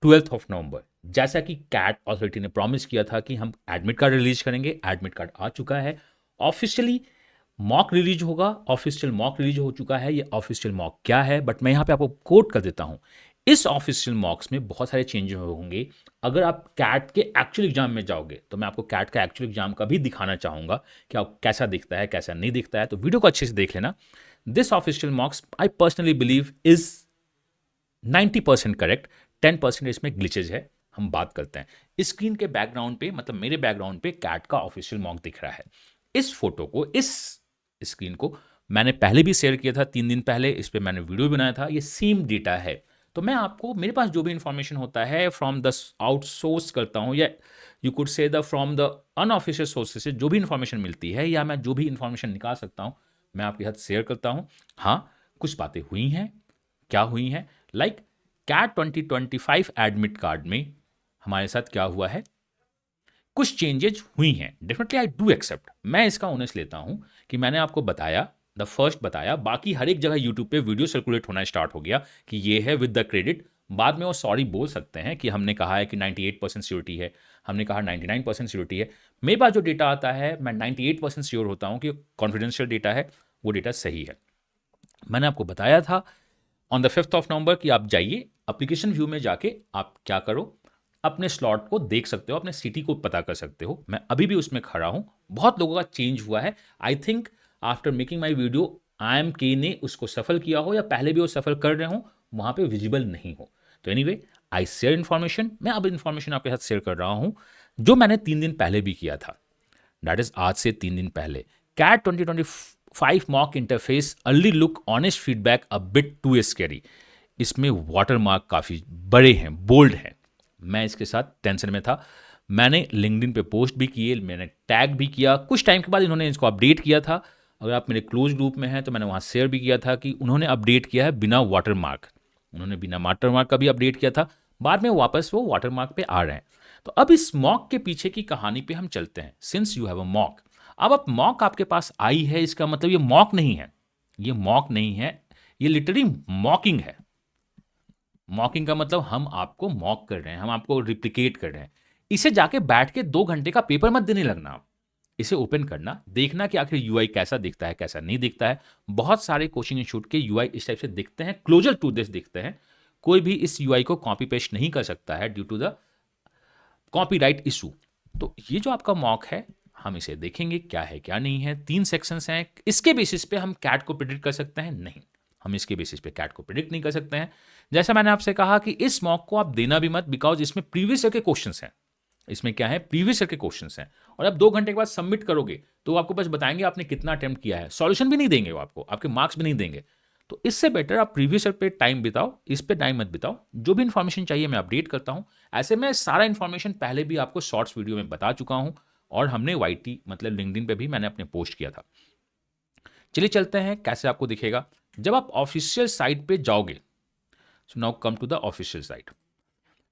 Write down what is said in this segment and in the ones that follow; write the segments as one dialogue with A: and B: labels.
A: 12 नवंबर, जैसा कि cat authority ने प्रॉमिस किया था कि हम एडमिट कार्ड रिलीज करेंगे, एडमिट कार्ड आ चुका है। ऑफिशियली मॉक रिलीज होगा, ऑफिशियल मॉक रिलीज हो चुका है। ये ऑफिशियल मॉक क्या है, बट मैं यहाँ पे आपको कोट कर देता हूँ। इस ऑफिशियल मॉक्स में बहुत सारे चेंजेस होंगे। अगर आप कैट के एक्चुअल एग्जाम में जाओगे तो मैं आपको कैट का एक्चुअल एग्जाम का भी दिखाना चाहूँगा कि आप कैसा दिखता है, कैसा नहीं दिखता है, तो वीडियो को अच्छे से देख लेना। This official मॉक्स I personally believe is 90% correct, 10% इसमें ग्लिचेज है। हम बात करते हैं स्क्रीन के बैकग्राउंड पे, मतलब मेरे बैकग्राउंड पे कैट का ऑफिशियल मॉक दिख रहा है। इस फोटो को, इस स्क्रीन को मैंने पहले भी शेयर किया था 3 दिन पहले, इस पर मैंने वीडियो बनाया था। ये सेम डेटा है। तो मैं आपको, मेरे पास जो भी इंफॉर्मेशन होता है फ्रॉम द आउटसोर्स करता हूँ, या you could say the from the unofficial sources से जो भी इंफॉर्मेशन मिलती है, या मैं जो भी इंफॉर्मेशन निकाल सकता हूँ मैं आपके साथ शेयर करता हूँ। हाँ, कुछ बातें हुई हैं। क्या हुई हैं? लाइक कैट 2025 एडमिट कार्ड में हमारे साथ क्या हुआ है, कुछ चेंजेज हुई हैं। डेफिनेटली आई डू एक्सेप्ट, मैं इसका ऑनेस्ट लेता हूं कि मैंने आपको बताया, द फर्स्ट बताया, बाकी हर एक जगह यूट्यूब पे वीडियो सर्कुलेट होना स्टार्ट हो गया कि ये है विद द क्रेडिट। बाद में वो सॉरी बोल सकते हैं कि हमने कहा है कि 98% श्योरिटी है, हमने कहा 99% श्योरिटी है। मेरे पास जो डेटा आता है मैं 98% श्योर होता हूं कि कॉन्फिडेंशियल डेटा है, वो डेटा सही है। मैंने आपको बताया था ऑन द 5 नवंबर कि आप जाइए एप्लीकेशन व्यू में, जाके आप क्या करो, अपने स्लॉट को देख सकते हो, अपने सिटी को पता कर सकते हो। मैं अभी भी उसमें खड़ा हूं। बहुत लोगों का चेंज हुआ है। I think after making my video IMK ने उसको सफल किया हो, या पहले भी वो सफल कर रहे हो, वहां पे विजिबल नहीं हो। तो एनीवे, आई शेयर इन्फॉर्मेशन। मैं अब इन्फॉर्मेशन आपके साथ शेयर कर रहा हूं जो मैंने 3 दिन पहले भी किया था। दैट इज आज से 3 दिन पहले। CAT 2025 mock interface early look honest feedback a bit too scary. इसमें वाटरमार्क काफ़ी बड़े हैं, बोल्ड हैं। मैं इसके साथ टेंशन में था। मैंने लिंक्डइन पे पोस्ट भी किए, मैंने टैग भी किया। कुछ टाइम के बाद इन्होंने इसको अपडेट किया था। अगर आप मेरे क्लोज ग्रुप में हैं तो मैंने वहाँ शेयर भी किया था कि उन्होंने अपडेट किया है बिना वाटरमार्क। उन्होंने बिना वाटरमार्क का भी अपडेट किया था। बाद में वापस वो वाटरमार्क पे आ रहे हैं। तो अब इस मॉक के पीछे की कहानी पे हम चलते हैं। Since you have a mock, अब मॉक आपके पास आई है, इसका मतलब ये मॉक नहीं है। ये मॉक नहीं है, ये लिटरली मॉकिंग है। मॉकिंग का मतलब हम आपको मॉक कर रहे हैं, हम आपको रिप्लिकेट कर रहे हैं। इसे जाके बैठ के 2 घंटे का पेपर मत देने लगना आप। इसे ओपन करना, देखना कि आखिर यूआई कैसा दिखता है, कैसा नहीं दिखता है। बहुत सारे कोचिंग इंस्टीट्यूट के यूआई इस टाइप से दिखते हैं, क्लोजर टू दिस दिखते हैं। कोई भी इस यूआई को कॉपी पेस्ट नहीं कर सकता है due to the copyright issue. तो ये जो आपका मॉक है, हम इसे देखेंगे क्या है क्या नहीं है। 3 सेक्शंस हैं। इसके बेसिस पे हम कैट को प्रिडिक्ट कर सकते हैं? नहीं, हम इसके बेसिस पे कैट को प्रिडिक्ट नहीं कर सकते हैं। जैसा मैंने आपसे कहा कि इस मॉक को आप देना भी मत, बिकॉज इसमें प्रीवियस ईयर के क्वेश्चंस हैं। इसमें क्या है, प्रीवियस ईयर के क्वेश्चंस हैं। और अब 2 घंटे के बाद सबमिट करोगे तो वो आपको बस बताएंगे आपने कितना अटेम्प्ट किया है, सॉल्यूशन भी नहीं देंगे वो आपको, आपके मार्क्स भी नहीं देंगे। तो इससे बेटर आप प्रीवियस ईयर पे टाइम बिताओ, इस पे टाइम मत बिताओ। जो भी इन्फॉर्मेशन चाहिए मैं अपडेट करता हूँ। ऐसे में सारा इन्फॉर्मेशन पहले भी आपको शॉर्ट्स वीडियो में बता चुका हूँ, और हमने वाईटी मतलब लिंक्डइन पे भी मैंने अपने पोस्ट किया था। चलिए चलते हैं कैसे आपको दिखेगा जब आप ऑफिशियल साइट पे जाओगे। So now come to the official site.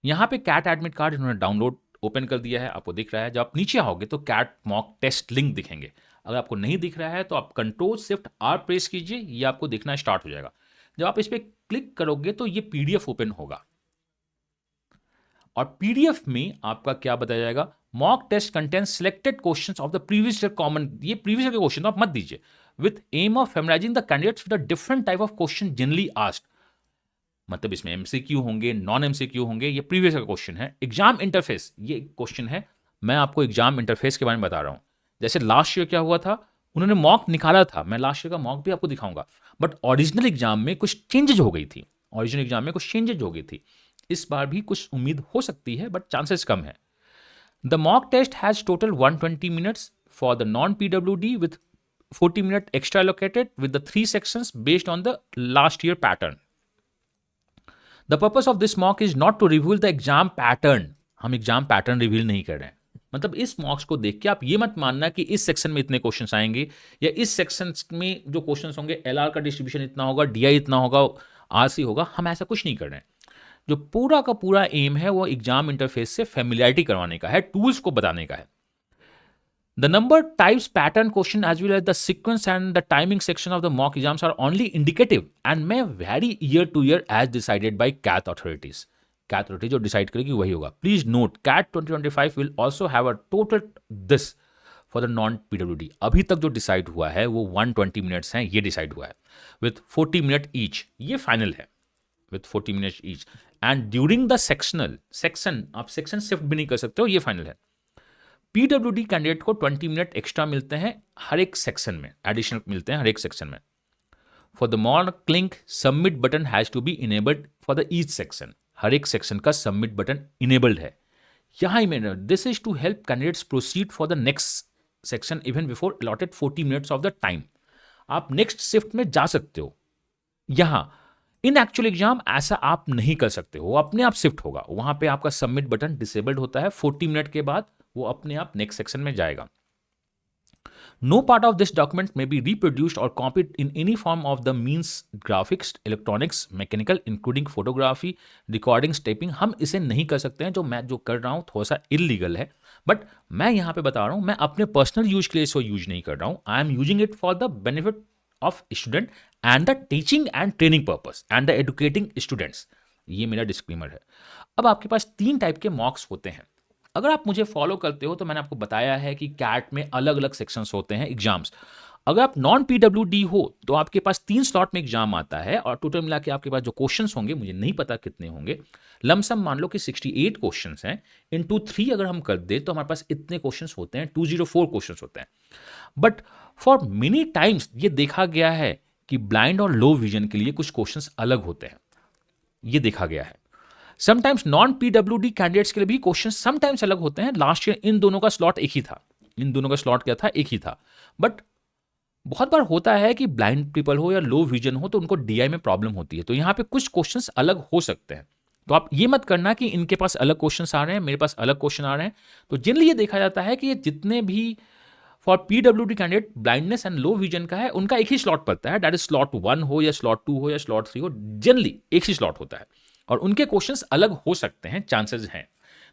A: यहाँ पे कैट एडमिट कार्ड इन्होंने डाउनलोड ओपन कर दिया है, आपको दिख रहा है। जब आप नीचे आओगे तो कैट मॉक टेस्ट लिंक दिखेंगे। अगर आपको नहीं दिख रहा है तो आप Ctrl+Shift+R प्रेस कीजिए, ये आपको दिखना स्टार्ट हो जाएगा। जब आप इस पर क्लिक करोगे तो ये PDF ओपन होगा, और PDF में आपका क्या बताया जाएगा, mock test content selected questions of the previous year common. ये प्रीवियस ईयर के क्वेश्चन आप मत दीजिए। With aim of familiarising the candidates with different type of question generally asked. मतलब इसमें MCQ होंगे, नॉन MCQ होंगे। ये प्रीवियस का क्वेश्चन है। एग्जाम इंटरफेस, ये क्वेश्चन है। मैं आपको एग्जाम इंटरफेस के बारे में बता रहा हूं। जैसे लास्ट ईयर क्या हुआ था, उन्होंने मॉक निकाला था, मैं लास्ट ईयर का मॉक भी आपको दिखाऊंगा। बट ओरिजिनल एग्जाम में कुछ चेंजेज हो गई थी, ओरिजिनल एग्जाम में कुछ चेंजेज हो गई थी। इस बार भी कुछ उम्मीद हो सकती है, बट चांसेस कम है। The mock test has total 120 minutes for the non PWD with 40 minute extra allocated with the 3 sections based on the last year pattern. The purpose of this mock is not to reveal the exam pattern. हम exam pattern reveal नहीं कर रहे हैं। मतलब इस मॉक्स को देख के आप ये मत मानना कि इस सेक्शन में इतने क्वेश्चंस आएंगे, या इस सेक्शन में जो क्वेश्चंस होंगे LR का डिस्ट्रीब्यूशन इतना होगा, DI इतना होगा, RC होगा। हम ऐसा कुछ नहीं कर रहे हैं। जो पूरा का पूरा एम है वो एग्जाम इंटरफेस से फेमिलियरिटी करवाने का है, टूल्स को बताने का है। The number, types, pattern, question as well as the sequence and the timing section of the mock exams are only indicative and may vary year to year as decided by CAT authorities. CAT authority जो decide करेगी वही होगा। Please note CAT 2025 will also have a total this for the non PWD. अभी तक जो decide हुआ है वो 120 मिनट्स हैं, ये डिसाइड हुआ है विथ 40 मिनट ईच, ये फाइनल है with 40 minutes each. And during the section आप सेक्शन शिफ्ट भी नहीं कर सकते हो, ये फाइनल है। पीडब्ल्यूडी कैंडिडेट को 20 मिनट एक्स्ट्रा मिलते हैं हर एक सेक्शन में, एडिशनल मिलते हैं हर एक सेक्शन में। For the mock link submit button has to be enabled for the each section, हर एक सेक्शन का सबमिट बटन इनेबल्ड है। यहाँ ही मैंने this is to help candidates proceed for the next section even before allotted 40 minutes of the time. आप next shift में जा सकते हो। यहां इन एक्चुअल एग्जाम ऐसा आप नहीं कर सकते हो, अपने आप शिफ्ट होगा, वहां पे आपका सबमिट बटन डिसेबल्ड होता है, 40 मिनट के बाद वो अपने आप नेक्स्ट सेक्शन में जाएगा। No part of this document may be reproduced or copied in any form of the means graphics, electronics, mechanical, including photography, recording, taping। हम इसे नहीं कर सकते हैं, जो मैं जो कर रहा हूँ थोड़ा सा इलीगल है, बट मैं यहाँ पे बता रहा हूँ, मैं अपने पर्सनल यूज के लिए इसको यूज नहीं कर रहा हूँ। I am using it for the benefit of student and the teaching and training purpose and the educating students. ये मेरा डिस्क्लेमर है। अब आपके पास 3 टाइप के मॉक्स होते हैं। अगर आप मुझे फॉलो करते हो तो मैंने आपको बताया है कि कैट में अलग अलग सेक्शंस होते हैं एग्जाम्स। अगर आप नॉन पीडब्ल्यूडी हो तो आपके पास 3 स्लॉट में एग्जाम आता है और टोटल मिला के आपके पास जो क्वेश्चंस होंगे, मुझे नहीं पता कितने होंगे, लमसम मान लो कि 68 क्वेश्चंस हैं। इनटू 3 अगर हम कर दे तो हमारे पास इतने क्वेश्चंस होते हैं, 204 क्वेश्चंस होते हैं। बट फॉर मेनी टाइम्स ये देखा गया है कि ब्लाइंड और लो विजन के लिए कुछ क्वेश्चंस अलग होते हैं, ये देखा गया है। समटाइम्स नॉन पीडब्ल्यूडी कैंडिडेट्स के लिए भी क्वेश्चन समटाइम्स अलग होते हैं। लास्ट ईयर इन दोनों का स्लॉट एक ही था, इन दोनों का स्लॉट क्या था, एक ही था। बट बहुत बार होता है कि ब्लाइंड पीपल हो या लो विजन हो तो उनको डीआई में प्रॉब्लम होती है, तो यहाँ पे कुछ क्वेश्चंस अलग हो सकते हैं। तो आप ये मत करना कि इनके पास अलग क्वेश्चंस आ रहे हैं, मेरे पास अलग क्वेश्चन आ रहे हैं। तो जनरली ये देखा जाता है कि ये जितने भी for PWD candidate blindness and low vision का है, उनका एक ही स्लॉट पड़ता है, दैट इज स्लॉट 1 हो या स्लॉट 2 हो या स्लॉट 3 हो, जनरली एक ही स्लॉट होता है और उनके क्वेश्चंस अलग हो सकते हैं, चांसेस हैं।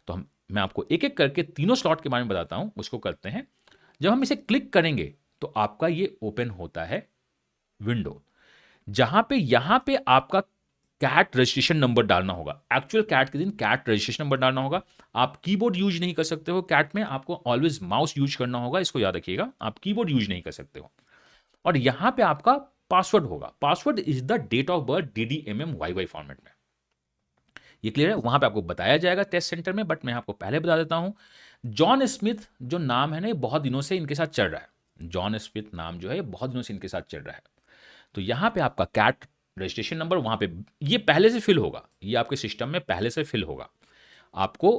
A: तो मैं आपको एक एक करके तीनों स्लॉट के बारे में बताता हूं, उसको करते हैं। जब हम इसे क्लिक करेंगे तो आपका ये ओपन होता है विंडो, जहां पे यहां पे आपका कैट रजिस्ट्रेशन नंबर डालना होगा। एक्चुअल कैट के दिन कैट रजिस्ट्रेशन नंबर डालना होगा। आप कीबोर्ड यूज नहीं कर सकते हो कैट में, आपको ऑलवेज माउस यूज करना होगा, इसको याद रखिएगा, आप कीबोर्ड यूज नहीं कर सकते हो। और यहां पे आपका पासवर्ड होगा। Password is the date of birth DDMMYY format में। ये क्लियर है? वहां पे आपको बताया जाएगा टेस्ट सेंटर में, बट मैं आपको पहले बता देता हूं। जॉन स्मिथ जो नाम है ना, ये बहुत दिनों से इनके साथ चल रहा है। जॉन स्मिथ नाम जो है ये बहुत दिनों से इनके साथ चल रहा है। तो यहां पे आपका कैट रजिस्ट्रेशन नंबर वहां पे ये पहले से फिल होगा, ये आपके सिस्टम में पहले से फिल होगा। आपको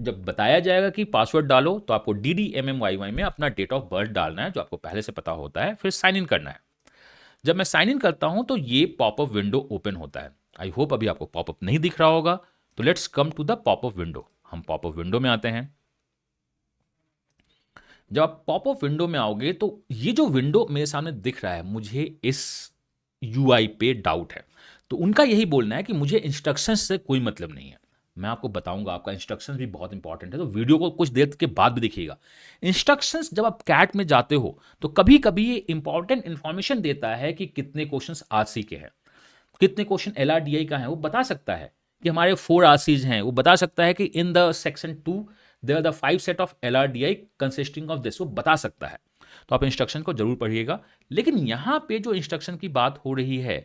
A: जब बताया जाएगा कि पासवर्ड डालो तो आपको DDMMYY में अपना डेट ऑफ बर्थ डालना है, जो आपको पहले से पता होता है, फिर साइन इन करना है। जब मैं साइन इन करता हूं तो ये पॉपअप विंडो ओपन होता है। आई होप अभी आपको पॉपअप नहीं दिख रहा होगा। तो let's come to the popup window. हम पॉपअप विंडो में आते हैं। जब आप पॉपअप विंडो में आओगे तो ये जो विंडो मेरे सामने दिख रहा है, मुझे इस UI पे डाउट है। तो उनका यही बोलना है कि मुझे इंस्ट्रक्शंस से कोई मतलब नहीं है। मैं आपको बताऊंगा, आपका इंस्ट्रक्शंस भी बहुत इंपॉर्टेंट है, तो वीडियो को कुछ देर के बाद भी देखिएगा। इंस्ट्रक्शंस जब आप कैट में जाते हो तो कभी कभी ये इंपॉर्टेंट इंफॉर्मेशन देता है कि कितने क्वेश्चंस RC के हैं, कितने क्वेश्चन LRDI का है, वो बता सकता है कि हमारे 4 RCs हैं, वो बता सकता है कि in the section 2 there are the 5 set of LRDI consisting of this, वो बता सकता है। तो आप इंस्ट्रक्शन को जरूर पढ़िएगा। लेकिन यहां पे जो इंस्ट्रक्शन की बात हो रही है,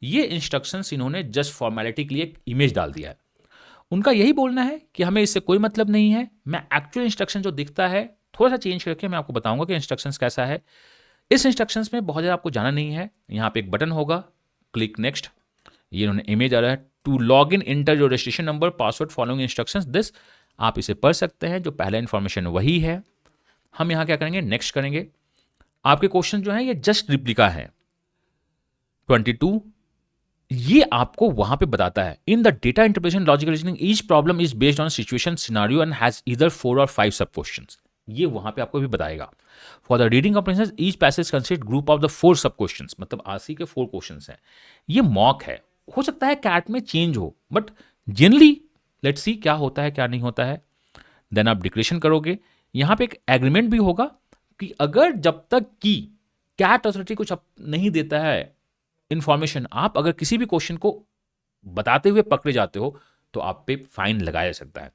A: ये इंस्ट्रक्शंस इन्होंने जस्ट फॉर्मेलिटी के लिए एक इमेज डाल दिया है। उनका यही बोलना है कि हमें इससे कोई मतलब नहीं है। मैं एक्चुअल इंस्ट्रक्शन जो दिखता है थोड़ा सा चेंज करके मैं आपको बताऊंगा कि इंस्ट्रक्शंस कैसा है। इस इंस्ट्रक्शंस में बहुत ज़्यादा आपको जाना नहीं है। यहाँ पे एक बटन होगा, क्लिक नेक्स्ट। ये इन्होंने इमेज आ रहा है, to log in enter your registration number password following instructions this. आप इसे पढ़ सकते हैं, जो पहला इंफॉर्मेशन वही है। हम यहाँ क्या करेंगे, नेक्स्ट करेंगे। आपके क्वेश्चन जो है ये जस्ट रिप्लिका है 22। ये आपको वहां पे बताता है in the data interpretation logical reasoning each problem is based on situation scenario and has either 4 और 5 सब क्वेश्चंस। ये वहां पे आपको भी बताएगा। For the reading comprehension each passage consist group of the 4 सब क्वेश्चंस, मतलब RC के 4 क्वेश्चंस हैं। ये मॉक है, हो सकता है कैट में चेंज हो, बट जनरली लेट्स सी क्या होता है क्या नहीं होता है। देन आप डिक्लेरेशन करोगे। यहां पे एक एग्रीमेंट भी होगा कि अगर जब तक कि कैट अथॉरिटी कुछ नहीं देता है इंफॉर्मेशन, आप अगर किसी भी क्वेश्चन को बताते हुए पकड़े जाते हो तो आप पे फाइन लगाया जा सकता है,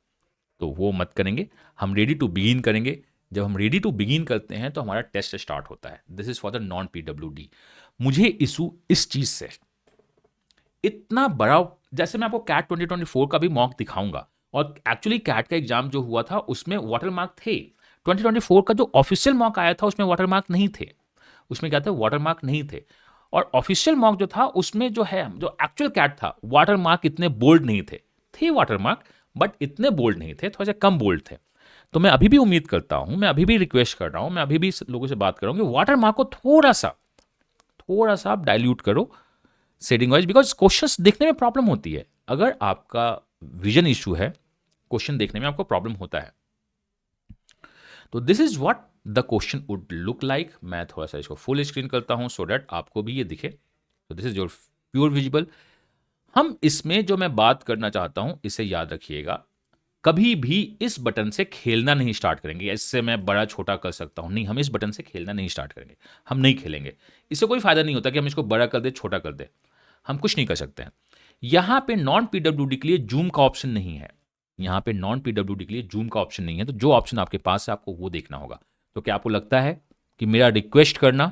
A: तो वो मत करेंगे। हम रेडी टू बिगिन करेंगे। जब हम रेडी टू बिगिन करते हैं तो हमारा टेस्ट स्टार्ट होता है। This is for the non PWD. मुझे इशू इस चीज से इतना बड़ा, जैसे मैं आपको कैट 2024 का भी मॉक दिखाऊंगा, और एक्चुअली कैट का एग्जाम जो हुआ था उसमें वाटर मार्क थे। 2024 का जो ऑफिशियल मॉक आया था उसमें वाटर मार्क नहीं थे। उसमें क्या था, वाटर मार्क नहीं थे। और ऑफिशियल मॉक जो था उसमें जो है, जो एक्चुअल कैट था, वाटर मार्क इतने बोल्ड नहीं थे वाटर मार्क, बट इतने बोल्ड नहीं थे, थोड़ा सा कम बोल्ड थे। तो मैं अभी भी उम्मीद करता हूं, मैं अभी भी रिक्वेस्ट कर रहा हूं, मैं अभी भी लोगों से बात कर रहा हूं कि वाटर मार्क को थोड़ा सा आप डाइल्यूट करो सेटिंग वाइज, बिकॉज क्वेश्चंस देखने में प्रॉब्लम होती है। अगर आपका विजन इशू है, क्वेश्चन देखने में आपको प्रॉब्लम होता है। तो this is what the question would look like. मैं थोड़ा सा इसको फुल स्क्रीन करता हूं सो दैट आपको भी ये दिखे। तो this is your pure visible. हम इसमें जो मैं बात करना चाहता हूं, इसे याद रखिएगा, कभी भी इस बटन से खेलना नहीं स्टार्ट करेंगे। इससे मैं बड़ा छोटा कर सकता हूं, नहीं, हम इस बटन से खेलना नहीं स्टार्ट करेंगे। हम नहीं खेलेंगे। इससे कोई फायदा नहीं होता कि हम इसको बड़ा कर दे, छोटा कर दे, हम कुछ नहीं कर सकते हैं। यहां पे नॉन पीडब्ल्यूडी के लिए जूम का ऑप्शन नहीं है। यहां पे नॉन पीडब्ल्यूडी के लिए जूम का ऑप्शन नहीं है। तो जो ऑप्शन आपके पास है आपको वो देखना होगा। तो क्या आपको लगता है कि मेरा रिक्वेस्ट करना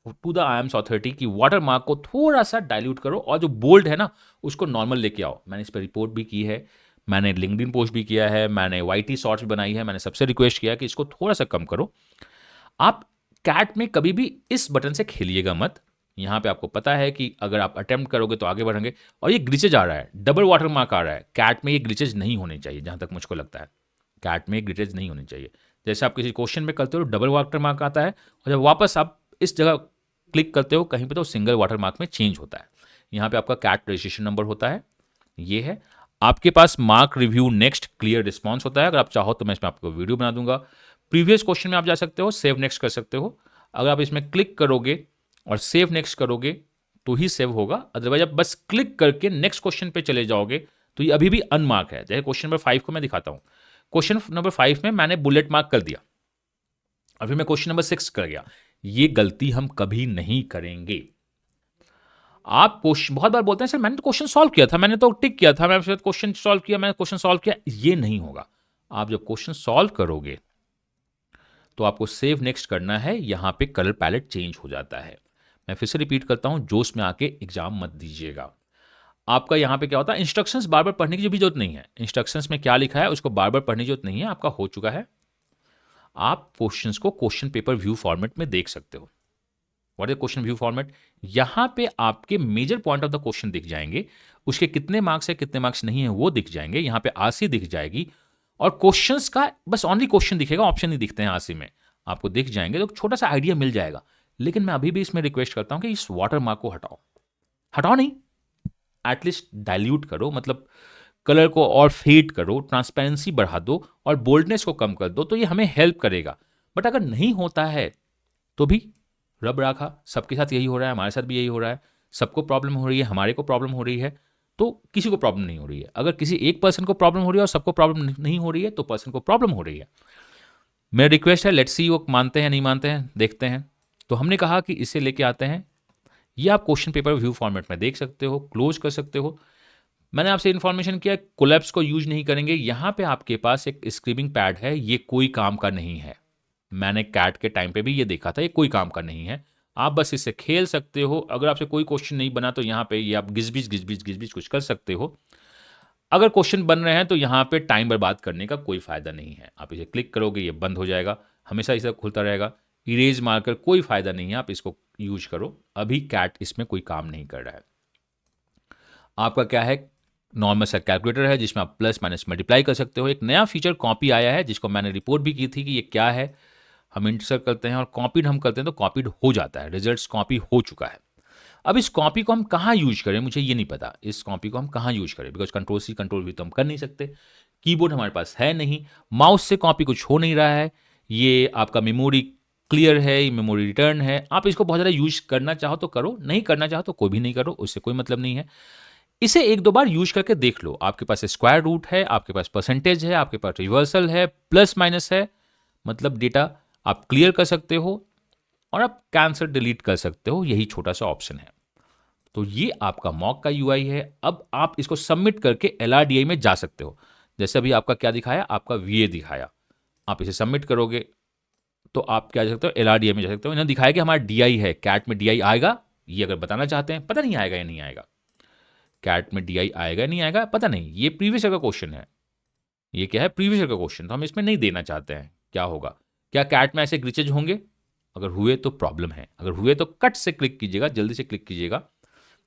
A: टू द IIMS अथॉरिटी की वाटर मार्क को थोड़ा सा डाइल्यूट करो और जो बोल्ड है ना उसको नॉर्मल लेके आओ। मैंने इस पर रिपोर्ट भी की है, मैंने लिंक्डइन पोस्ट भी किया है, मैंने YT शॉर्ट्स भी बनाई है, मैंने सबसे रिक्वेस्ट किया है कि इसको थोड़ा सा कम करो। आप कैट में कभी भी इस बटन से खेलिएगा मत। यहाँ पे आपको पता है कि अगर आप अटेम्प्ट करोगे तो आगे बढ़ेंगे। और ये ग्लिचेज आ रहा है, डबल वाटर मार्क आ रहा है, कैट में ये ग्लिचेज नहीं होने चाहिए। जहाँ तक मुझको लगता है कैट में ग्लिचेज नहीं होने चाहिए। जैसे आप किसी क्वेश्चन में करते हो डबल वाटर मार्क आता है, और जब वापस आप इस जगह क्लिक करते हो कहीं पे तो सिंगल वाटर मार्क में चेंज होता है। यहाँ पे आपका कैट रजिस्ट्रेशन नंबर होता है, ये है। आपके पास mark review next clear response होता है। अगर आप चाहो तो मैं इसमें आपको वीडियो बना दूंगा। प्रीवियस क्वेश्चन में आप जा सकते हो, सेव नेक्स्ट कर सकते हो। अगर आप इसमें क्लिक करोगे और सेव नेक्स्ट करोगे तो ही सेव होगा, अदरवाइज आप बस क्लिक करके नेक्स्ट क्वेश्चन पे चले जाओगे तो ये अभी भी अनमार्क है। जैसे क्वेश्चन नंबर 5 को मैं दिखाता हूं। क्वेश्चन नंबर 5 में मैंने बुलेट मार्क कर दिया और फिर मैं क्वेश्चन नंबर 6 कर गया। ये गलती हम कभी नहीं करेंगे। आप क्वेश्चन बहुत बार बोलते हैं सर मैंने तो क्वेश्चन सॉल्व किया था, मैंने तो टिक किया था, मैंने क्वेश्चन सॉल्व किया, मैंने क्वेश्चन सॉल्व किया। ये नहीं होगा। आप जब क्वेश्चन सॉल्व करोगे तो आपको सेव नेक्स्ट करना है। यहां पे कलर पैलेट चेंज हो जाता है। मैं फिर से रिपीट करता हूं, जोश में आके एग्जाम मत दीजिएगा। आपका यहां पे क्या होता है, इंस्ट्रक्शंस बार बार पढ़ने की भी जरूरत नहीं है। इंस्ट्रक्शंस में क्या लिखा है उसको बार बार पढ़ने की जरूरत नहीं है, आपका हो चुका है। आप क्वेश्चंस को क्वेश्चन पेपर व्यू फॉर्मेट में देख सकते हो। What is question view format? यहां पे आपके major point of the question दिख जाएंगे, उसके कितने मार्क्स है कितने मार्क्स नहीं है वो दिख जाएंगे। यहां पे आरसी दिख जाएगी और क्वेश्चंस का बस ओनली क्वेश्चन दिखेगा, ऑप्शन नहीं दिखते हैं आरसी में, आपको दिख जाएंगे तो छोटा सा आइडिया मिल जाएगा। लेकिन मैं अभी भी इसमें रिक्वेस्ट करता हूं कि इस वाटर मार्क को हटाओ नहीं, एटलीस्ट डाइल्यूट करो, मतलब कलर को और फेड करो, ट्रांसपेरेंसी बढ़ा दो और बोल्डनेस को कम कर दो, तो ये हमें हेल्प करेगा। बट अगर नहीं होता है तो भी रब राखा, सबके साथ यही हो रहा है, हमारे साथ भी यही हो रहा है, सबको प्रॉब्लम हो रही है, हमारे को प्रॉब्लम हो रही है, तो किसी को प्रॉब्लम नहीं हो रही है। अगर किसी एक पर्सन को प्रॉब्लम हो रही है और सबको प्रॉब्लम नहीं हो रही है तो पर्सन को प्रॉब्लम हो रही है। मेरा रिक्वेस्ट है, लेट्स सी वो मानते हैं नहीं मानते हैं, देखते हैं। तो हमने कहा कि इसे लेके आते हैं। ये आप क्वेश्चन पेपर व्यू फॉर्मेट में देख सकते हो, क्लोज कर सकते हो। मैंने आपसे इन्फॉर्मेशन किया कोलैप्स को यूज नहीं करेंगे। यहाँ पे आपके पास एक स्क्रीबिंग पैड है, ये कोई काम का नहीं है। मैंने कैट के टाइम पे भी ये देखा था, ये कोई काम का नहीं है। आप बस इससे खेल सकते हो। अगर आपसे कोई क्वेश्चन नहीं बना तो यहाँ पे ये आप घिस-बीच कुछ कर सकते हो। अगर क्वेश्चन बन रहे हैं तो यहाँ पे टाइम बर्बाद करने का कोई फायदा नहीं है। आप इसे क्लिक करोगे ये बंद हो जाएगा, हमेशा इसे खुलता रहेगा। इरेज मार्कर कोई फायदा नहीं है, आप इसको यूज करो। अभी कैट इसमें कोई काम नहीं कर रहा है। आपका क्या है, नॉर्मल सा कैलकुलेटर है जिसमें आप प्लस माइनस मल्टीप्लाई कर सकते हो। एक नया फीचर कॉपी आया है जिसको मैंने रिपोर्ट भी की थी कि ये क्या है। हम इंसर्ट करते हैं और कॉपीड हम करते हैं तो कॉपीड हो जाता है, रिजल्ट्स कॉपी हो चुका है। अब इस कॉपी को हम कहाँ यूज करें मुझे ये नहीं पता। इस कॉपी को हम कहाँ यूज करें, because control C control V तो हम कर नहीं सकते, कीबोर्ड हमारे पास है नहीं, माउस से कॉपी कुछ हो नहीं रहा है। ये आपका मेमोरी क्लियर है, ये मेमोरी रिटर्न है। आप इसको बहुत ज़्यादा यूज करना चाहो तो करो, नहीं करना चाहो तो कोई भी नहीं करो, उससे कोई मतलब नहीं है। इसे एक दो बार यूज करके देख लो। आपके पास स्क्वायर रूट है, आपके पास परसेंटेज है, आपके पास रिवर्सल है, प्लस माइनस है, मतलब डेटा आप क्लियर कर सकते हो और आप कैंसिल डिलीट कर सकते हो। यही छोटा सा ऑप्शन है। तो ये आपका मॉक का यूआई है। अब आप इसको सबमिट करके एलआरडीआई में जा सकते हो। जैसे अभी आपका क्या दिखाया, आपका वीए दिखाया, आप इसे सबमिट करोगे तो आप क्या जा सकते हो, एलआरडीआई में जा सकते हो। इन्होंने दिखाया कि हमारा डीआई है, कैट में डीआई आएगा, ये अगर बताना चाहते हैं, पता नहीं आएगा या नहीं आएगा, कैट में डीआई आएगा या नहीं आएगा पता नहीं, ये प्रीवियस ईयर का क्वेश्चन है, ये क्या है, प्रीवियस ईयर का क्वेश्चन, तो हम इसमें नहीं देना चाहते हैं। क्या होगा, क्या कैट में ऐसे ग्लिचेज होंगे, अगर हुए तो प्रॉब्लम है, अगर हुए तो कट से क्लिक कीजिएगा, जल्दी से क्लिक कीजिएगा।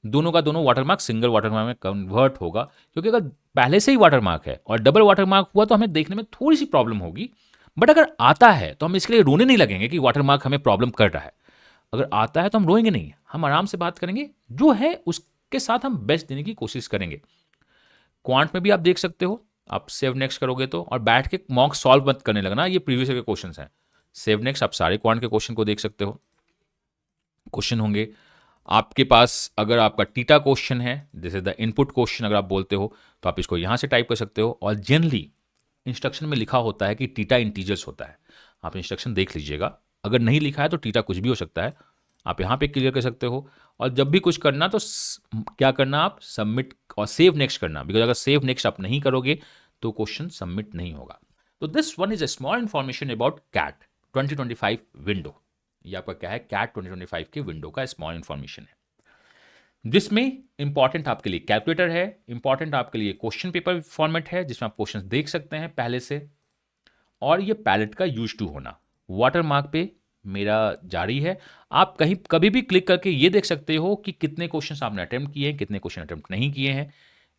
A: दोनों का दोनों वाटरमार्क सिंगल वाटरमार्क में कन्वर्ट होगा, क्योंकि अगर पहले से ही वाटरमार्क है और डबल वाटरमार्क हुआ तो हमें देखने में थोड़ी सी प्रॉब्लम होगी। बट अगर आता है तो हम इसके लिए रोने नहीं लगेंगे कि वाटरमार्क हमें प्रॉब्लम कर रहा है। अगर आता है तो हम रोएंगे नहीं, हम आराम से बात करेंगे, जो है उसके साथ हम बेस्ट देने की कोशिश करेंगे। क्वांट में भी आप देख सकते हो, आप सेव नेक्स्ट करोगे तो, और बैठ के मॉक सॉल्व मत करने लगना, ये प्रीवियस के क्वेश्चंस हैं। सेव नेक्स्ट, आप सारे क्वांट के क्वेश्चन को देख सकते हो, क्वेश्चन होंगे आपके पास। अगर आपका टीटा क्वेश्चन है, this is the input question, अगर आप बोलते हो तो आप इसको यहां से टाइप कर सकते हो। और जनरली इंस्ट्रक्शन में लिखा होता है कि टीटा इंटीजर्स होता है, आप इंस्ट्रक्शन देख लीजिएगा। अगर नहीं लिखा है तो टीटा कुछ भी हो सकता है, आप यहाँ पे क्लियर कर सकते हो। और जब भी कुछ करना तो क्या करना, आप सबमिट और सेव नेक्स्ट करना, बिकॉज अगर सेव नेक्स्ट आप नहीं करोगे तो क्वेश्चन सबमिट नहीं होगा। तो this one is a small information about CAT 2025 window. ये आपका क्या है, कैट 2025 के विंडो का स्मॉल इन्फॉर्मेशन है, जिसमें इंपॉर्टेंट आपके लिए कैलकुलेटर है, इंपॉर्टेंट आपके लिए क्वेश्चन पेपर फॉर्मेट है जिसमें आप क्वेश्चन देख सकते हैं पहले से, और ये पैलेट का यूज टू होना। वाटरमार्क पे मेरा जारी है, आप कहीं कभी भी क्लिक करके ये देख सकते हो कि कितने क्वेश्चन आपने अटेम्प्ट किए हैं, कितने क्वेश्चन अटेम्प्ट नहीं किए हैं।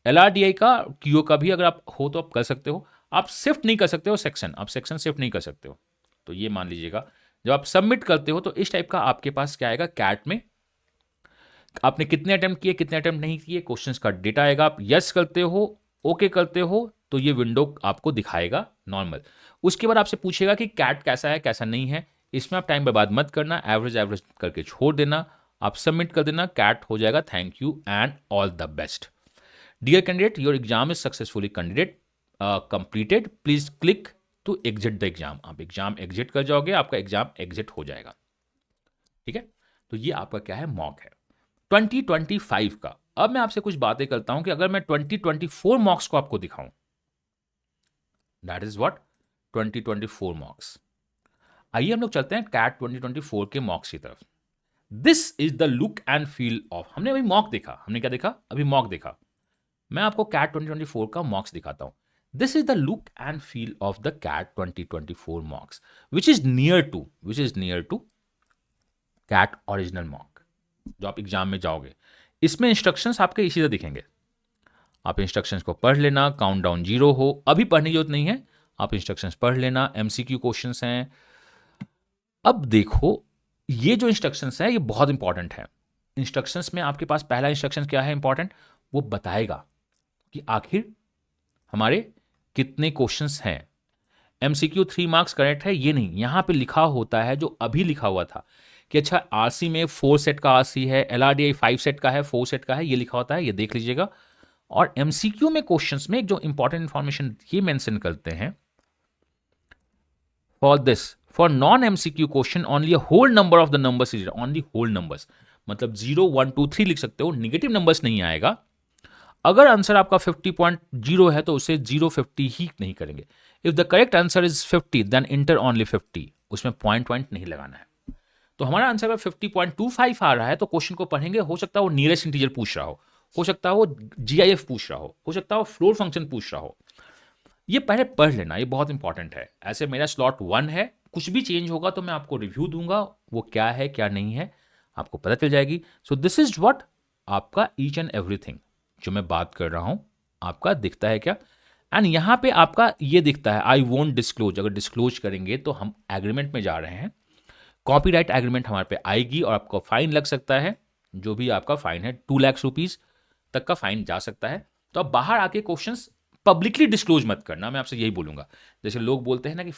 A: एलआरडीआई का क्यूओ का भी अगर आप हो तो आप कर सकते हो, आप शिफ्ट नहीं कर सकते हो सेक्शन, आप सेक्शन शिफ्ट नहीं कर सकते हो। तो ये मान लीजिएगा, जब आप सबमिट करते हो तो इस टाइप का आपके पास क्या आएगा, कैट में आपने कितने अटेम्प्ट किए, कितने अटेम्प्ट नहीं किए, क्वेश्चंस का डेटा आएगा। आप यस करते हो, ओके करते हो तो ये विंडो आपको दिखाएगा नॉर्मल। उसके बाद आपसे पूछेगा कि कैट कैसा है कैसा नहीं है, इसमें आप टाइम बर्बाद मत करना, एवरेज एवरेज करके छोड़ देना, आप सबमिट कर देना, कैट हो जाएगा। Thank you and all the best dear candidate, your exam is successfully candidate completed, please click to exit the exam. आप एग्जाम एग्जिट कर जाओगे, आपका एग्जाम एग्जिट हो जाएगा। ठीक है, तो ये आपका क्या है, मॉक है 2025 का। अब मैं आपसे कुछ बातें करता हूं कि अगर मैं 2024 मॉक्स को आपको दिखाऊं, दैट इज व्हाट 2024 मॉक्स। आइए हम लोग चलते हैं कैट 2024 के मॉक्स की तरफ। This is the look and feel of, हमने अभी मॉक देखा, हमने क्या देखा, अभी मॉक देखा। मैं आपको कैट 2024 का मॉक्स दिखाता हूं। This is the look and feel of the CAT 2024 mocks which is near to CAT original mock जो आप एग्जाम में जाओगे। इसमें इंस्ट्रक्शंस आपके इसी तरह दिखेंगे, आप इंस्ट्रक्शंस को पढ़ लेना, काउंटडाउन 0 हो, अभी पढ़ने की जरूरत नहीं है, आप इंस्ट्रक्शंस पढ़ लेना, एमसीक्यू क्वेश्चंस हैं। अब देखो, ये जो इंस्ट्रक्शंस है ये बहुत इंपॉर्टेंट है। इंस्ट्रक्शंस में आपके पास पहला इंस्ट्रक्शन क्या है इंपॉर्टेंट, वो बताएगा कि आखिर हमारे कितने क्वेश्चंस हैं। एमसीक्यू 3 मार्क्स करेक्ट है ये नहीं, यहां पे लिखा होता है जो अभी लिखा हुआ था कि अच्छा आरसी में 4 सेट का आरसी है, एलआरडीआई 5 सेट का है, 4 सेट का है, ये लिखा होता है, ये देख लीजिएगा। और एमसीक्यू में क्वेश्चंस में जो इंपॉर्टेंट इंफॉर्मेशन ये मेंशन करते हैं, for this for non MCQ question only a whole number of the numbers is only whole numbers, मतलब 0 1 2 3 लिख सकते हो, निगेटिव नंबर्स नहीं आएगा। अगर आंसर आपका 50.0 है तो उसे 050 ही नहीं करेंगे। If the correct answer is 50 then enter only 50, उसमें पॉइंट नहीं लगाना है। तो हमारा आंसर अगर 50.25 आ रहा है तो क्वेश्चन को पढ़ेंगे, हो सकता है वो नियरेस्ट इंटीजर पूछ रहा हो सकता है वो जीआईएफ पूछ रहा हो सकता है वो फ्लोर फंक्शन पूछ रहा हो। ये पहले पढ़ लेना, ये बहुत इंपॉर्टेंट है। ऐसे मेरा स्लॉट 1 है, कुछ भी चेंज होगा तो मैं आपको रिव्यू दूंगा, वो क्या है क्या नहीं है आपको पता चल जाएगी। सो दिस इज व्हाट आपका ईच एंड एवरीथिंग जो मैं बात कर रहा हूं आपका दिखता है क्या। एंड यहां पे आपका ये दिखता है आई वोंट डिस्क्लोज, अगर डिस्क्लोज करेंगे तो हम एग्रीमेंट में जा रहे हैं, कॉपीराइट एग्रीमेंट हमारे पे आएगी और आपको फाइन लग सकता है, जो भी आपका फाइन है 2 लाख रुपीज तक का फाइन जा सकता है। तो अब बाहर आके क्वेश्चंस पब्लिकली डिस्क्लोज मत करना, मैं आपसे यही बोलूंगा। जैसे लोग बोलते हैं ना कि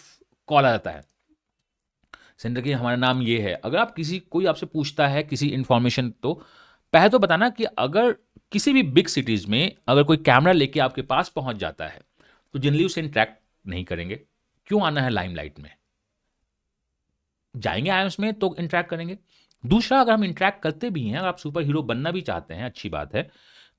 A: कॉल आ जाता है सेंटर की हमारा नाम ये है, अगर आप कोई आपसे पूछता है किसी इंफॉर्मेशन तो पहले तो बताना कि अगर किसी भी बिग सिटीज में अगर कोई कैमरा लेके आपके पास पहुंच जाता है तो जनरली उसे इंटरेक्ट नहीं करेंगे। क्यों आना है लाइमलाइट में, जाएंगे आयम्स में तो इंटरेक्ट करेंगे। दूसरा, अगर हम इंटरेक्ट करते भी हैं, अगर आप सुपर हीरो बनना भी चाहते हैं, अच्छी बात है,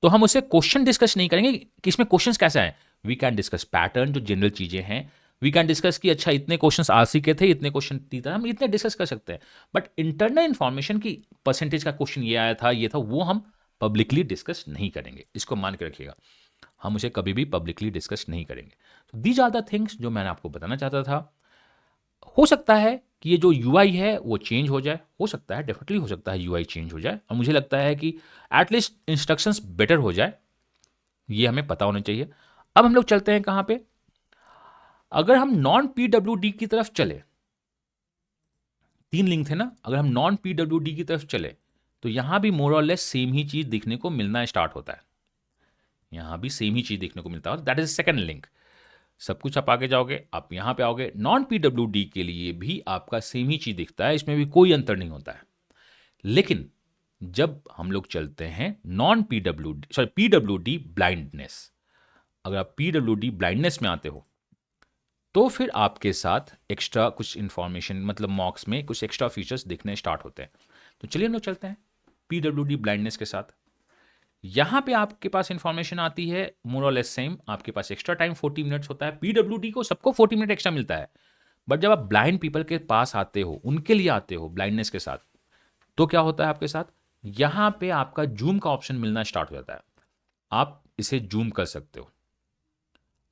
A: तो हम उससे क्वेश्चन डिस्कस नहीं करेंगे कि इसमें क्वेश्चंस कैसे हैं। वी कैन डिस्कस पैटर्न, जो जनरल चीज़ें हैं। वी कैन डिस्कस कि अच्छा इतने क्वेश्चंस आरसी के थे, इतने क्वेश्चन थीटा, हम इतने डिस्कस कर सकते हैं। बट इंटरनल इन्फॉर्मेशन की परसेंटेज का क्वेश्चन ये आया था, ये था, वो हम पब्लिकली डिस्कस नहीं करेंगे। इसको मान के रखिएगा, हम उसे कभी भी पब्लिकली डिस्कस नहीं करेंगे। तो दीज आर द थिंग्स जो मैंने आपको बताना चाहता था। हो सकता है कि ये जो यूआई है वो चेंज हो जाए, हो सकता है, डेफिनेटली हो सकता है यूआई चेंज हो जाए, और मुझे लगता है कि एटलीस्ट इंस्ट्रक्शंस बेटर हो जाए, ये हमें पता होना चाहिए। अब हम लोग चलते हैं कहाँ पे, अगर हम नॉन पीडब्ल्यूडी की तरफ चले, 3 लिंक थे ना, अगर हम नॉन पीडब्ल्यूडी की तरफ चले तो यहां भी मोर और लेस सेम ही चीज दिखने को मिलना स्टार्ट होता है। यहां भी सेम ही चीज देखने को मिलता है, दैट इज सेकंड लिंक। सब कुछ आप आगे जाओगे, आप यहां पे आओगे, नॉन पीडब्ल्यूडी के लिए भी आपका सेम ही चीज दिखता है, इसमें भी कोई अंतर नहीं होता है। लेकिन जब हम लोग चलते हैं non PWD, sorry, PWD blindness, अगर आप पीडब्ल्यूडी ब्लाइंडनेस में आते हो तो फिर आपके साथ एक्स्ट्रा कुछ इंफॉर्मेशन, मतलब मॉक्स में कुछ एक्स्ट्रा फीचर्स दिखने स्टार्ट होते हैं। तो चलिए हम लोग चलते हैं पीडब्ल्यूडी ब्लाइंडनेस के साथ। यहां पे आपके पास इंफॉर्मेशन आती है मोर और लेस सेम, आपके पास एक्स्ट्रा टाइम 40 मिनट्स होता है। पीडब्ल्यूडी को सबको 40 मिनट एक्स्ट्रा मिलता है, बट जब आप ब्लाइंड पीपल के पास आते हो, उनके लिए आते हो ब्लाइंडनेस के साथ, तो क्या होता है आपके साथ, यहां पे आपका जूम का ऑप्शन मिलना स्टार्ट हो जाता है। आप इसे जूम कर सकते हो,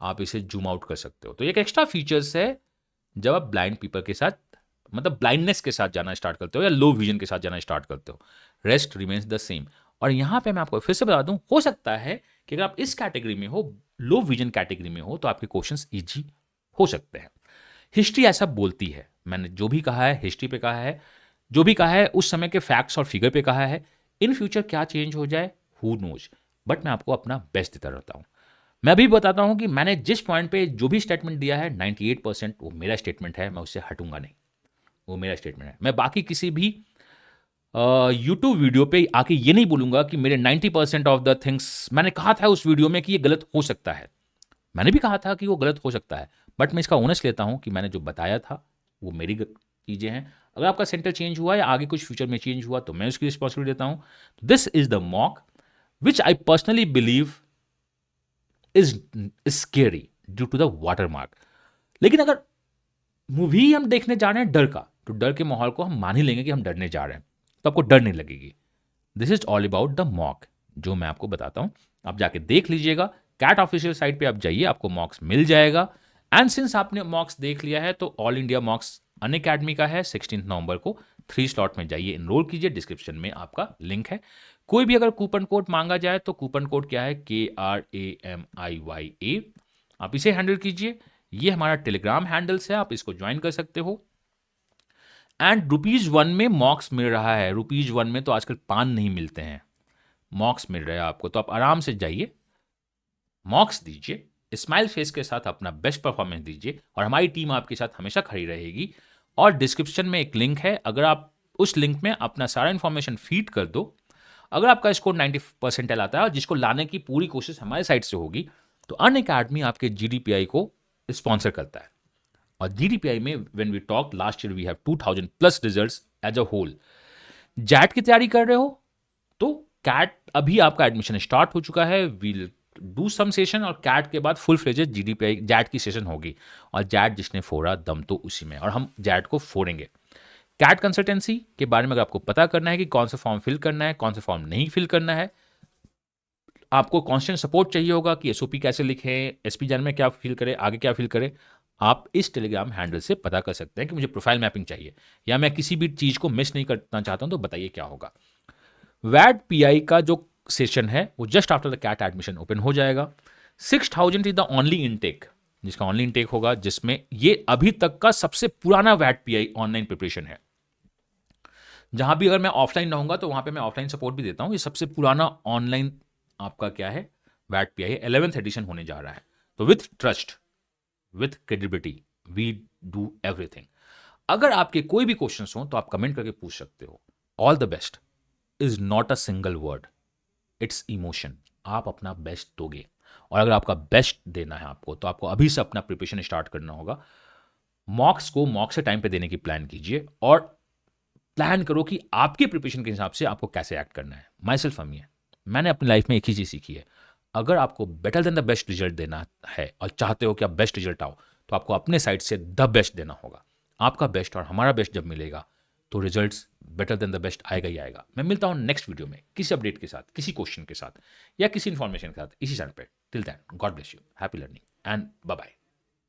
A: आप इसे जूम आउट कर सकते हो। तो एक एक्स्ट्रा फीचर्स है जब आप ब्लाइंड पीपल के साथ, मतलब ब्लाइंडनेस के साथ जाना स्टार्ट करते हो या लो विजन के साथ जाना स्टार्ट करते हो, रेस्ट रिमेन्स द सेम। और यहां पे मैं आपको फिर से बता दूं, हो सकता है कि अगर आप इस कैटेगरी में हो, लो विजन कैटेगरी में हो, तो आपके क्वेश्चंस इजी हो सकते हैं। हिस्ट्री ऐसा बोलती है, मैंने जो भी कहा है हिस्ट्री पे कहा है, जो भी कहा है उस समय के फैक्ट्स और फिगर पे कहा है। इन फ्यूचर क्या चेंज हो जाए, हु नोज, बट मैं आपको अपना बेस्ट देता रहता हूं। मैं अभी बताता हूं कि मैंने जिस पॉइंट पे जो भी स्टेटमेंट दिया है 98% वो मेरा स्टेटमेंट है, मैं उससे हटूंगा नहीं, वो मेरा स्टेटमेंट है। मैं बाकी किसी भी यूट्यूब वीडियो पे आके ये नहीं बोलूंगा कि मेरे 90% ऑफ द थिंग्स, मैंने कहा था उस वीडियो में कि ये गलत हो सकता है, मैंने भी कहा था कि वो गलत हो सकता है, बट मैं इसका ओनस लेता हूं कि मैंने जो बताया था वो मेरी चीज़ें हैं। अगर आपका सेंटर चेंज हुआ या आगे कुछ फ्यूचर में चेंज हुआ तो मैं उसकी रिस्पॉन्सिबिलिटी देता हूं। This is the mock which I personally believe is scary due to the watermark. लेकिन अगर मूवी हम देखने जा रहे हैं डर का, तो डर के माहौल को हम मान ही लेंगे कि हम डरने जा रहे हैं, तो आपको डर नहीं लगेगी। This is all about the mock, जो मैं आपको बताता हूं, आप जाके देख लीजिएगा। कैट ऑफिशियल साइट पे आप जाइए, आपको मॉक्स मिल जाएगा। एंड सिंस आपने मॉक्स देख लिया है तो ऑल इंडिया मॉक्स अनअकैडमी का है 16 नवंबर को, 3 स्लॉट में जाइए, इनरोल कीजिए, डिस्क्रिप्शन में आपका लिंक है। कोई भी अगर कूपन कोड मांगा जाए तो कूपन कोड क्या है, KRAMIYA, आप इसे हैंडल कीजिए। ये हमारा टेलीग्राम हैंडल्स है, आप इसको ज्वाइन कर सकते हो। एंड ₹1 में मॉक्स मिल रहा है, ₹1 में तो आजकल पान नहीं मिलते हैं, मॉक्स मिल रहा है आपको, तो आप आराम से जाइए, मॉक्स दीजिए, स्माइल फेस के साथ अपना बेस्ट परफॉर्मेंस दीजिए, और हमारी टीम आपके साथ हमेशा खड़ी रहेगी। और डिस्क्रिप्शन में एक लिंक है, अगर आप उस लिंक में अपना सारा इंफॉर्मेशन फीड कर दो, अगर आपका स्कोर 90% आता है, और जिसको लाने की पूरी कोशिश हमारे साइड से होगी, तो अनअकैडमी आपके GDPI को स्पॉन्सर करता है। और GDPI में when we talk last year we have 2000 plus results as a whole. XAT की तैयारी कर रहे हो तो कैट अभी आपका एडमिशन स्टार्ट हो चुका है, वील डू सम सेशन, और कैट के बाद फुल फ्लेजेड GDPI जैट की सेशन होगी। और जैट जिसने फोड़ा दम तो उसी में, और हम जैट को फोड़ेंगे। कैट कंसल्टेंसी के बारे में अगर आपको पता करना है कि कौन सा फॉर्म फिल करना है, कौन सा फॉर्म नहीं फिल करना है, आपको कॉन्स्टेंट सपोर्ट चाहिए होगा कि SOP कैसे लिखें, SP में क्या फिल करें, आगे क्या फिल करें, आप इस टेलीग्राम हैंडल से पता कर सकते हैं कि मुझे प्रोफाइल मैपिंग चाहिए या मैं किसी भी चीज़ को मिस नहीं करना चाहता हूं, तो बताइए क्या होगा। वैट PI का जो सेशन है वो just after the CAT admission open हो जाएगा। 6000 इज द ओनली इनटेक, जिसका ओनली इनटेक होगा, जिसमें ये अभी तक का सबसे पुराना वैट PI ऑनलाइन प्रिपरेशन है। जहां भी अगर मैं ऑफलाइन रहूंगा तो वहां पे मैं ऑफलाइन सपोर्ट भी देता हूं। ये सबसे पुराना ऑनलाइन आपका क्या है, वैट PI 11th एडिशन होने जा रहा है। तो with trust, with credibility, we do everything. अगर आपके कोई भी क्वेश्चंस हो तो आप कमेंट करके पूछ सकते हो। All the best is not a single word, it's emotion. आप अपना बेस्ट दोगे, और अगर आपका बेस्ट देना है आपको, तो आपको अभी से अपना प्रिपरेशन स्टार्ट करना होगा। मॉक्स को मॉक से टाइम पे देने की प्लान कीजिए, और प्लान करो कि आपके प्रिपरेशन के हिसाब से आपको कैसे एक्ट करना है। माई सेल्फ अमी है, मैंने अपनी लाइफ में एक ही चीज़ सीखी है, अगर आपको better than the best result देना है और चाहते हो कि आप बेस्ट रिजल्ट आओ, तो आपको अपने साइड से द बेस्ट देना होगा। आपका बेस्ट और हमारा बेस्ट जब मिलेगा तो results better than the best आएगा ही आएगा। मैं मिलता हूँ नेक्स्ट वीडियो में किसी अपडेट के साथ, किसी क्वेश्चन के साथ या किसी इन्फॉर्मेशन के साथ इसी चैनल पे। Till then, God bless you, happy learning and bye bye.